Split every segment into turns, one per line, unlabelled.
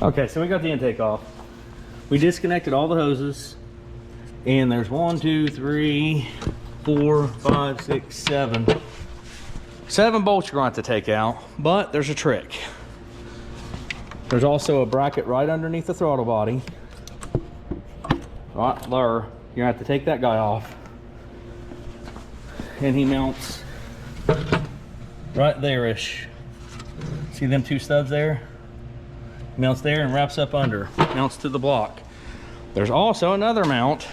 Okay, so we got the intake off. We disconnected all the hoses, and there's 1, 2, 3, 4, 5, 6, 7. 7 bolts you're going to have to take out, but there's a trick. There's also a bracket right underneath the throttle body. Right there. You're going to have to take that guy off. And he mounts right there-ish. See them 2 studs there? Mounts there and wraps up under. Mounts to the block. There's also another mount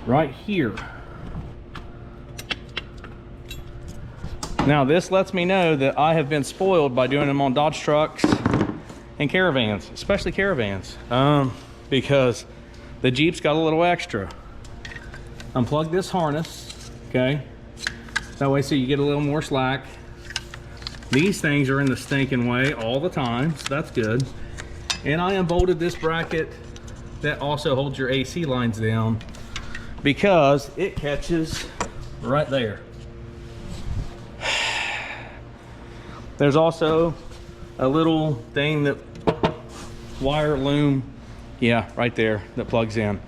right here. Now this lets me know that I have been spoiled by doing them on Dodge trucks and caravans, especially caravans, because the Jeep's got a little extra. Unplug this harness, okay? That way so you get a little more slack. These things are in the stinking way all the time, so that's good. And I unbolted this bracket that also holds your AC lines down because it catches right there. There's also a little thing that wire loom, yeah, right there, that plugs in.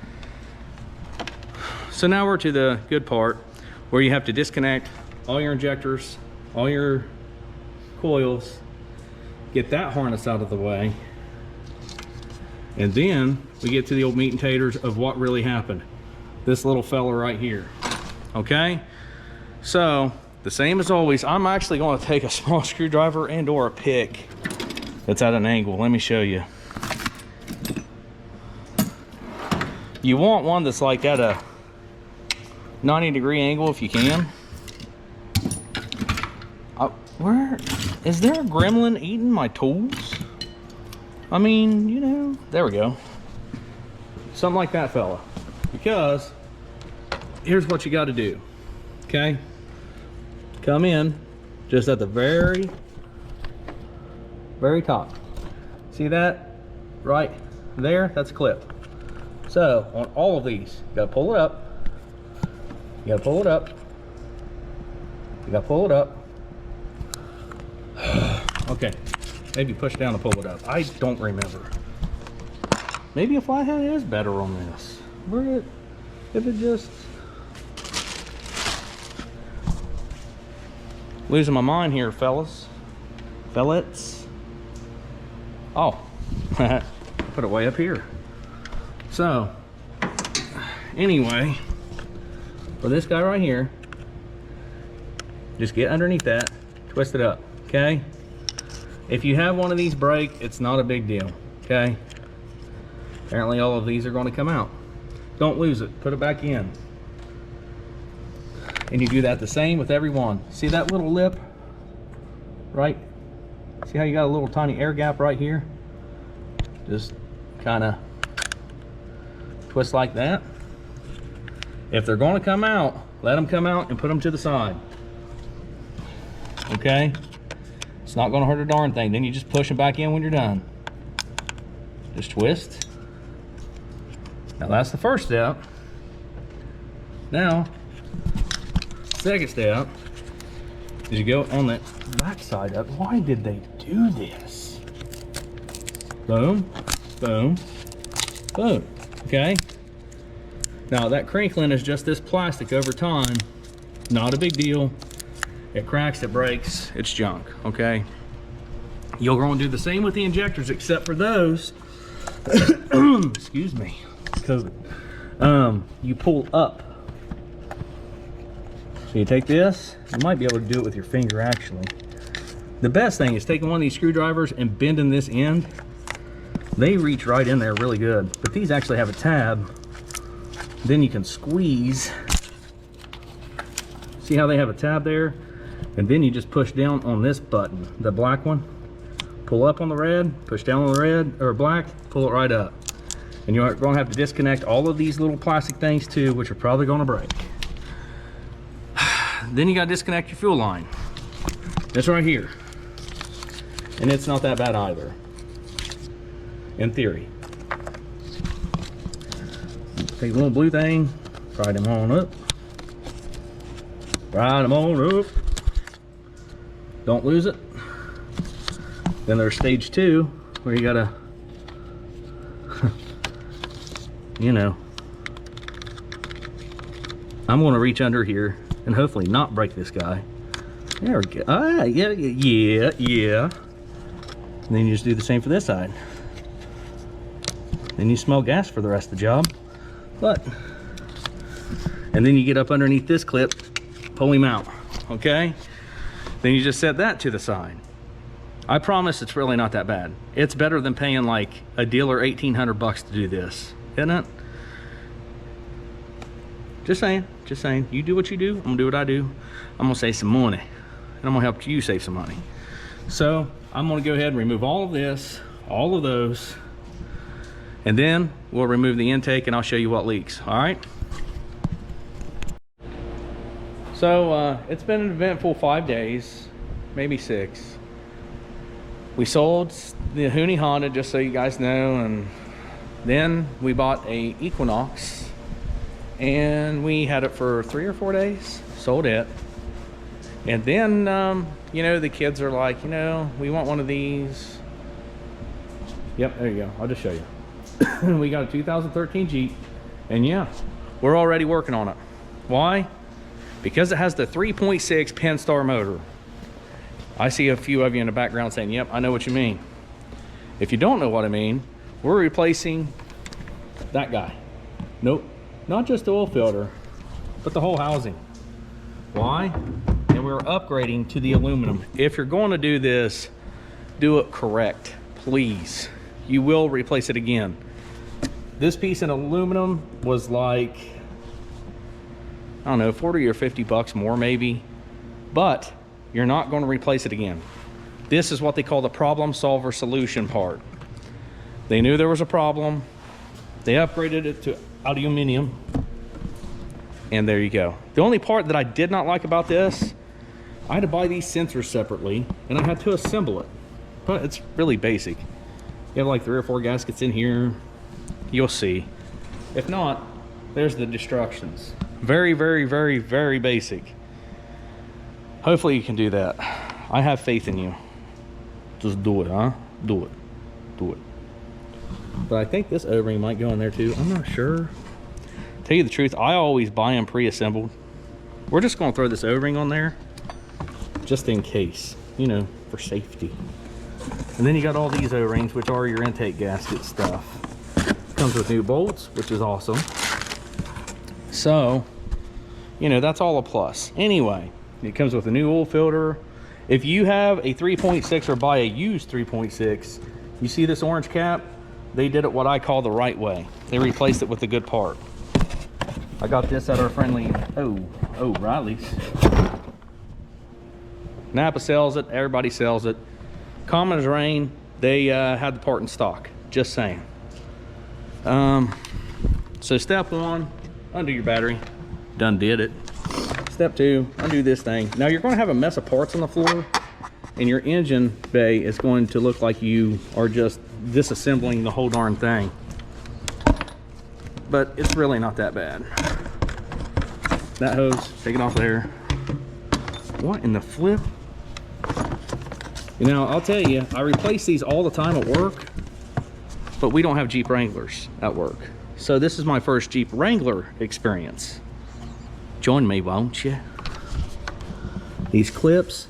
So now we're to the good part where you have to disconnect all your injectors, all your coils, get that harness out of the way, and then we get to the old meat and taters of what really happened. This little fella right here, okay? So the same as always, I'm actually going to take a small screwdriver and or a pick that's at an angle. Let me show you. You want one that's like at a 90-degree angle if you can. Where is there a gremlin eating my tools? I mean, you know, there we go. Something like that, fella. Because here's what you got to do, okay? Come in just at the very top. See that right there? That's clipped. So on all of these, you gotta pull it up. You gotta pull it up. You gotta pull it up. Okay, maybe push down to pull it up. I don't remember. Maybe a flathead is better on this. If it just losing my mind here, fellas. Fellets. Oh, put it way up here. So, anyway, for this guy right here, just get underneath that, twist it up, okay? If you have one of these break, it's not a big deal, okay? Apparently all of these are going to come out. Don't lose it, put it back in. And you do that the same with every one. See that little lip, right? See how you got a little tiny air gap right here? Just kind of twist like that. If they're going to come out, let them come out and put them to the side. Okay? It's not going to hurt a darn thing. Then you just push them back in when you're done. Just twist. Now that's the first step. Now, second step is you go on that back side up. Why did they do this? Boom, boom, boom. Okay? Now that crinkling is just this plastic over time. Not a big deal. It cracks, it breaks, it's junk, okay? You're going to do the same with the injectors, except for those, excuse me, because you pull up. So you take this, you might be able to do it with your finger actually. The best thing is taking one of these screwdrivers and bending this end. They reach right in there really good, but these actually have a tab. Then you can squeeze. See how they have a tab there? And then you just push down on this button, the black one. Pull up on the red, push down on the red or black, pull it right up. And you're going to have to disconnect all of these little plastic things too, which are probably going to break. Then you got to disconnect your fuel line. It's right here. And it's not that bad either, in theory. Take a little blue thing, pry them on up. Pry them on up. Don't lose it. Then there's stage 2, where you gotta, you know, I'm gonna reach under here and hopefully not break this guy. There we go. Ah, yeah. And then you just do the same for this side. Then you smell gas for the rest of the job. And then you get up underneath this clip, pull him out, okay? Then you just set that to the side. I promise it's really not that bad. It's better than paying like a dealer 1,800 bucks to do this, isn't it? Just saying. You do what you do, I'm gonna do what I do. I'm gonna save some money, and I'm gonna help you save some money. So I'm gonna go ahead and remove all of this, all of those, and then we'll remove the intake and I'll show you what leaks, all right? So it's been an eventful 5 days, maybe 6. We sold the Hoonie Honda, just so you guys know, and then we bought a Equinox, and we had it for 3 or 4 days, sold it. And then, you know, the kids are like, you know, we want one of these. Yep, there you go, I'll just show you. We got a 2013 Jeep, and yeah, we're already working on it. Why? Because it has the 3.6 Penn-Star motor. I see a few of you in the background saying, yep, I know what you mean. If you don't know what I mean, we're replacing that guy. Nope, not just the oil filter, but the whole housing. Why? And we're upgrading to the aluminum. If you're going to do this, do it correct, please. You will replace it again. This piece in aluminum was like, I don't know, 40 or 50 bucks more maybe, but you're not going to replace it again. This is what they call the problem solver solution part. They knew there was a problem, they upgraded it to aluminum, and there you go. The only part that I did not like about this, I had to buy these sensors separately and I had to assemble it, but it's really basic. You have like 3 or 4 gaskets in here, you'll see. If not, there's the instructions. Very basic. Hopefully you can do that. I have faith in you. Just do it, huh? Do it. But I think this O-ring might go in there too. I'm not sure. Tell you the truth, I always buy them pre-assembled. We're just gonna throw this O-ring on there just in case, you know, for safety. And then you got all these O-rings, which are your intake gasket stuff. Comes with new bolts, which is awesome. So, you know, that's all a plus. Anyway, it comes with a new oil filter. If you have a 3.6 or buy a used 3.6, you see this orange cap? They did it what I call the right way. They replaced it with a good part. I got this at our friendly, Riley's. Napa sells it, everybody sells it. Common as rain, they had the part in stock, just saying. So step 1, undo your battery. Done did it. Step 2, undo this thing. Now you're going to have a mess of parts on the floor, and your engine bay is going to look like you are just disassembling the whole darn thing. But it's really not that bad. That hose, take it off there. What in the flip? You know, I'll tell you, I replace these all the time at work, but we don't have Jeep Wranglers at work. So this is my first Jeep Wrangler experience. Join me, won't you? These clips,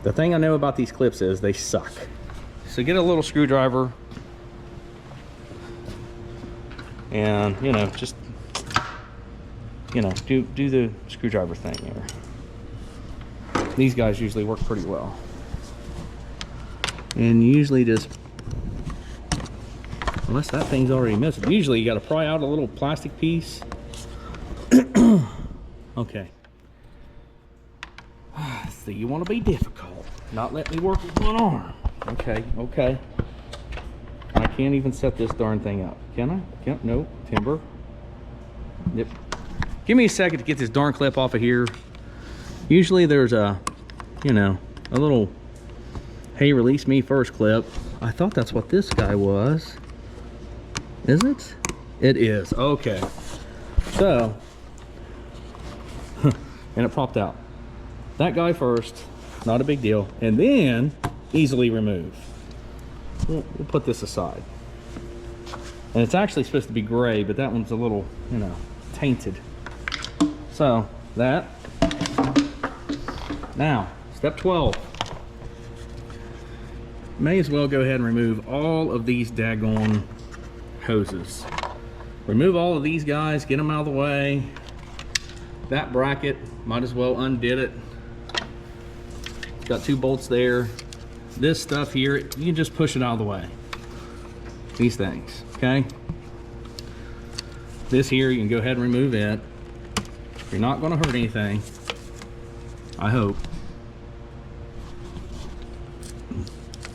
the thing I know about these clips is they suck. So get a little screwdriver and, you know, just, you know, do the screwdriver thing here. These guys usually work pretty well. And usually just, unless that thing's already missing, usually you got to pry out a little plastic piece. Okay. So you want to be difficult, not let me work with one arm. Okay. I can't even set this darn thing up. Can I? Can't. No. Timber. Yep. Give me a second to get this darn clip off of here. Usually there's a, you know, a little, hey, release me first clip. I thought that's what this guy was. Is it? It is. Okay. So, and it popped out. That guy first, not a big deal. And then easily remove. we'll put this aside. And it's actually supposed to be gray, but that one's a little, you know, tainted. So that. Now, step 12. May as well go ahead and remove all of these daggone hoses. Remove all of these guys, get them out of the way. That bracket, might as well undid it. It's got 2 bolts there. This stuff here, you can just push it out of the way. These things, okay? This here, you can go ahead and remove it. You're not gonna hurt anything, I hope.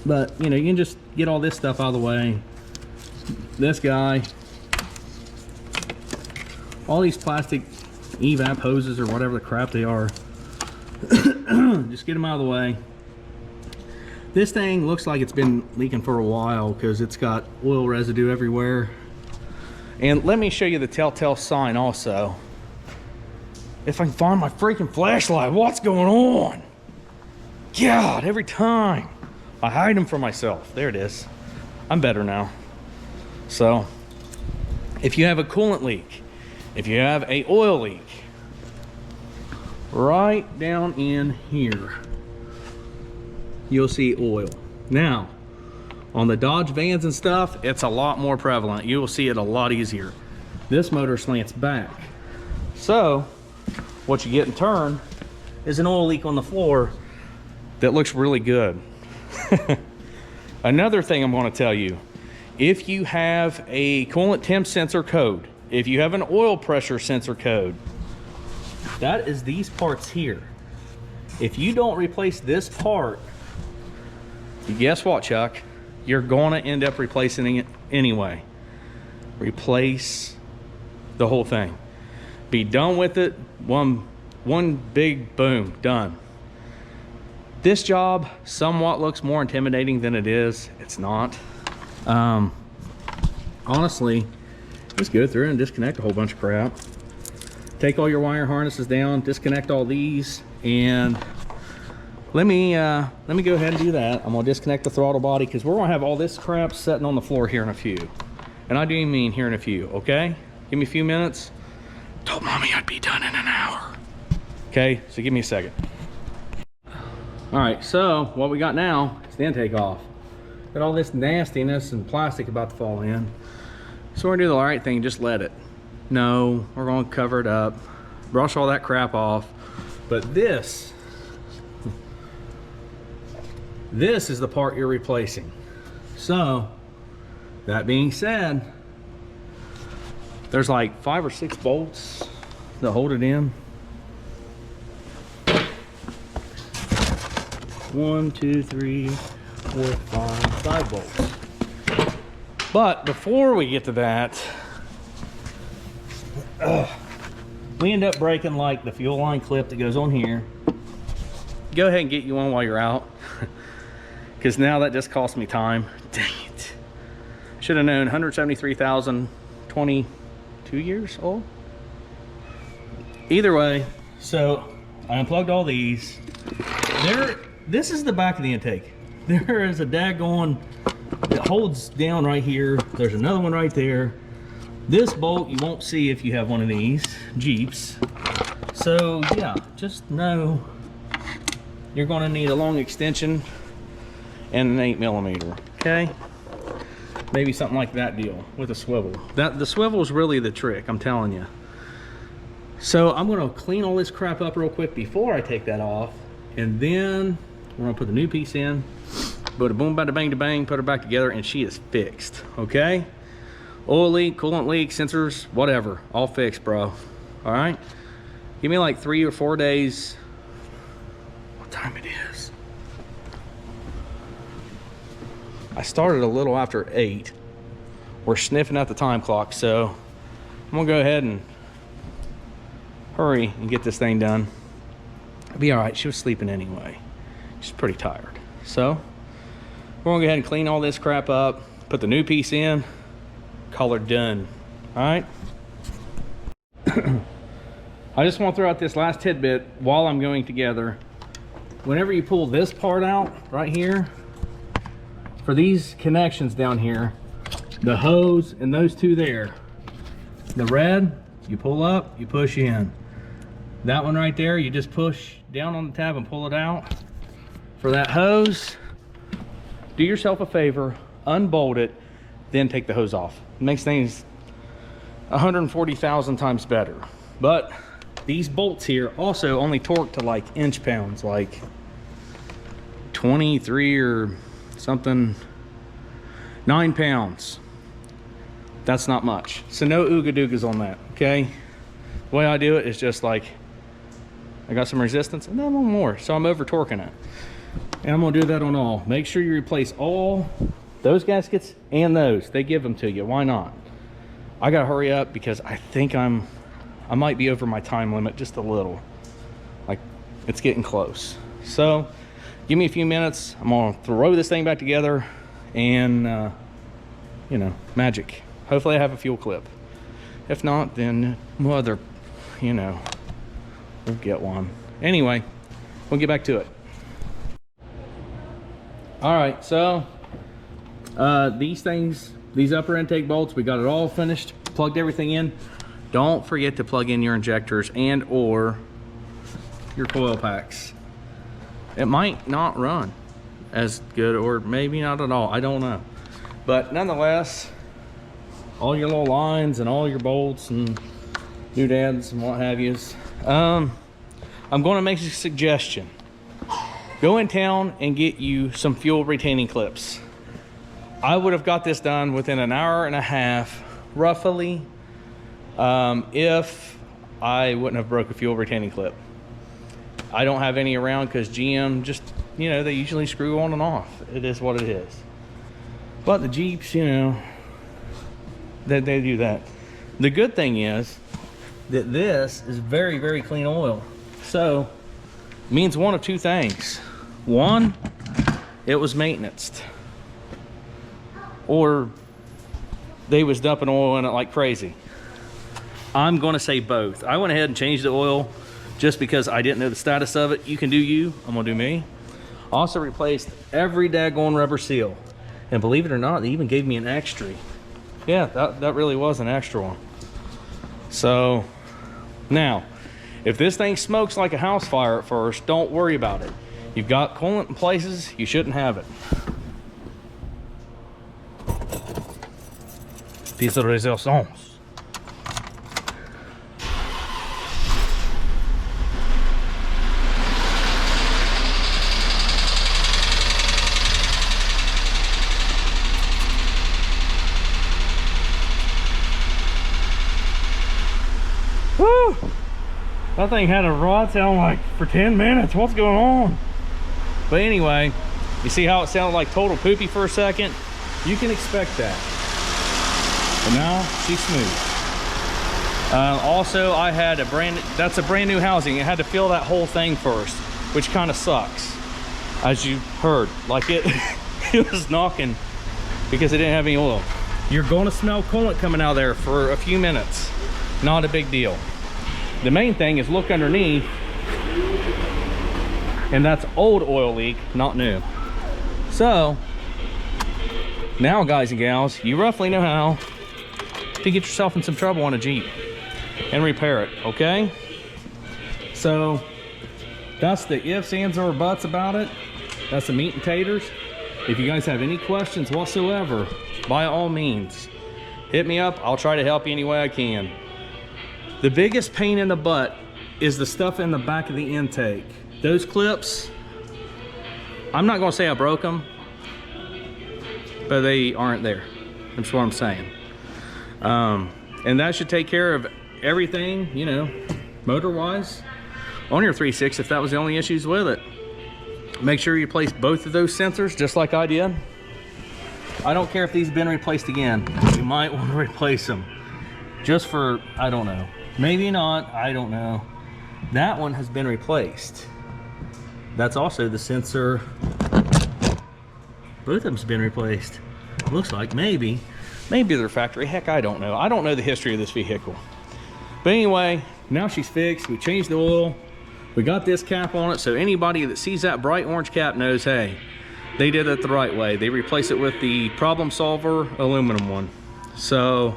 But, you know, you can just get all this stuff out of the way. This guy, all these plastic evap hoses or whatever the crap they are, just get them out of the way. This thing looks like it's been leaking for a while because it's got oil residue everywhere. And let me show you the telltale sign also. If I can find my freaking flashlight, what's going on? God, every time I hide them from myself. There it is. I'm better now. So, if you have a coolant leak, if you have a oil leak, right down in here, you'll see oil. Now, on the Dodge Vans and stuff, it's a lot more prevalent. You will see it a lot easier. This motor slants back. So, what you get in turn is an oil leak on the floor that looks really good. Another thing I'm going to tell you, if you have a coolant temp sensor code, if you have an oil pressure sensor code, that is these parts here. If you don't replace this part, guess what, Chuck? You're going to end up replacing it anyway. Replace the whole thing. Be done with it. One big boom, done. This job somewhat looks more intimidating than it is. It's not. Honestly, just go through and disconnect a whole bunch of crap. Take all your wire harnesses down, disconnect all these, and let me go ahead and do that. I'm gonna disconnect the throttle body because we're gonna have all this crap sitting on the floor here in a few. And I do mean here in a few, okay? Give me a few minutes. Told mommy I'd be done in an hour. Okay, so give me a second. All right, so what we got now is the intake off. Got all this nastiness and plastic about to fall in. So we're gonna do the right thing, just let it. No, we're gonna cover it up, brush all that crap off. But this is the part you're replacing. So, that being said, there's like 5 or 6 bolts that hold it in. 1, 2, 3, 4, 5 bolts. But before we get to that, we end up breaking like the fuel line clip that goes on here. Go ahead and get you one while you're out, because now that just cost me time. Dang it. Should have known. 173,000, 22 years old. Either way, so I unplugged all these. This is the back of the intake. There is a daggone that holds down right here. There's another one right there. This bolt you won't see if you have one of these Jeeps. So yeah, just know you're going to need a long extension and an 8mm, okay? Maybe something like that deal with a swivel. The swivel is really the trick, I'm telling you. So I'm going to clean all this crap up real quick before I take that off, and then we're going to put the new piece in. Bada boom, bada bang, da bang, put her back together, and she is fixed, okay? Oil leak, coolant leak, sensors, whatever, all fixed, bro. All right? Give me like 3 or 4 days. What time it is? I started a little after 8. We're sniffing at the time clock, so I'm gonna go ahead and hurry and get this thing done. It'll be all right. She was sleeping anyway. She's pretty tired. So we're gonna go ahead and clean all this crap up, put the new piece in, call her done. All right. I just want to throw out this last tidbit while I'm going together. Whenever you pull this part out right here, for these connections down here, the hose and those two there, the red, you pull up, you push in. That one right there, you just push down on the tab and pull it out. For that hose, do yourself a favor, unbolt it, then take the hose off. It makes things 140,000 times better. But these bolts here also only torque to like inch pounds, like 23 or something, 9 pounds. That's not much. So no ooga doogas on that, okay? The way I do it is just like, I got some resistance and then one more, so I'm over torquing it. And I'm gonna do that on all. Make sure you replace all those gaskets and those. They give them to you, why not? I gotta hurry up because I think I might be over my time limit just a little. Like, it's getting close. So, give me a few minutes. I'm gonna throw this thing back together and, you know, magic. Hopefully I have a fuel clip. If not, then we'll get one. Anyway, we'll get back to it. All right, so these things, these upper intake bolts, we got it all finished, plugged everything in. Don't forget to plug in your injectors and or your coil packs. It might not run as good, or maybe not at all, I don't know. But nonetheless, all your little lines and all your bolts and doodads and what have yous. I'm going to make a suggestion. Go in town and get you some fuel retaining clips. I would have got this done within an hour and a half, roughly, if I wouldn't have broke a fuel retaining clip. I don't have any around because GM just, you know, they usually screw on and off. It is what it is. But the Jeeps, you know, they do that. The good thing is that this is very, very clean oil. So, it means one of two things. One, it was maintenanced. Or they was dumping oil in it like crazy. I'm gonna say both. I went ahead and changed the oil just because I didn't know the status of it. You can do you, I'm gonna do me. Also replaced every daggone rubber seal. And believe it or not, they even gave me an extra. Yeah, that really was an extra one. So, now, if this thing smokes like a house fire at first, don't worry about it. You've got coolant in places you shouldn't have it. Piece of resistance. Woo! That thing had a rod sound like for 10 minutes. What's going on? But anyway, you see how it sounded like total poopy for a second? You can expect that. But now she's smooth. Also, I had that's a brand new housing. It had to fill that whole thing first, which kind of sucks. As you heard, like it was knocking because it didn't have any oil. You're going to smell coolant coming out of there for a few minutes. Not a big deal. The main thing is look underneath, and that's old oil leak, not new. So now, guys and gals, you roughly know how to get yourself in some trouble on a Jeep and repair it, okay? So that's the ifs, ands, or buts about it. That's the meat and taters. If you guys have any questions whatsoever, by all means, hit me up. I'll try to help you any way I can. The biggest pain in the butt is the stuff in the back of the intake. Those clips, I'm not gonna say I broke them, but they aren't there. That's what I'm saying. And that should take care of everything, you know, motor-wise, on your 3.6 if that was the only issues with it. Make sure you replace both of those sensors just like I did. I don't care if these have been replaced again. You might want to replace them. Just for, I don't know. Maybe not, I don't know. That one has been replaced. That's also the sensor. Both of them's been replaced. Looks like maybe they're factory. Heck, I don't know. I don't know the history of this vehicle. But anyway, now she's fixed. We changed the oil. We got this cap on it, so anybody that sees that bright orange cap knows, hey, they did it the right way. They replaced it with the Problem Solver aluminum one. So,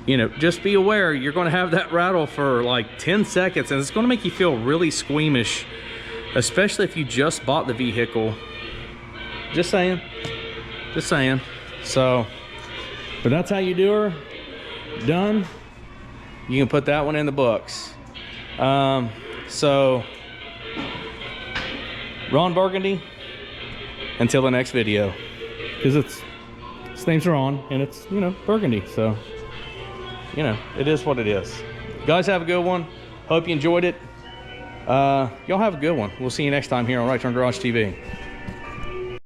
you know, just be aware, you're going to have that rattle for like 10 seconds, and it's going to make you feel really squeamish, especially if you just bought the vehicle. Just saying. Just saying. So, but that's how you do her. Done. You can put that one in the books. So, Ron Burgundy, until the next video. Because its name's Ron, and it's, you know, Burgundy. So, you know, it is what it is. Guys, have a good one. Hope you enjoyed it. Y'all have a good one. We'll see you next time here on Right Turn Garage TV.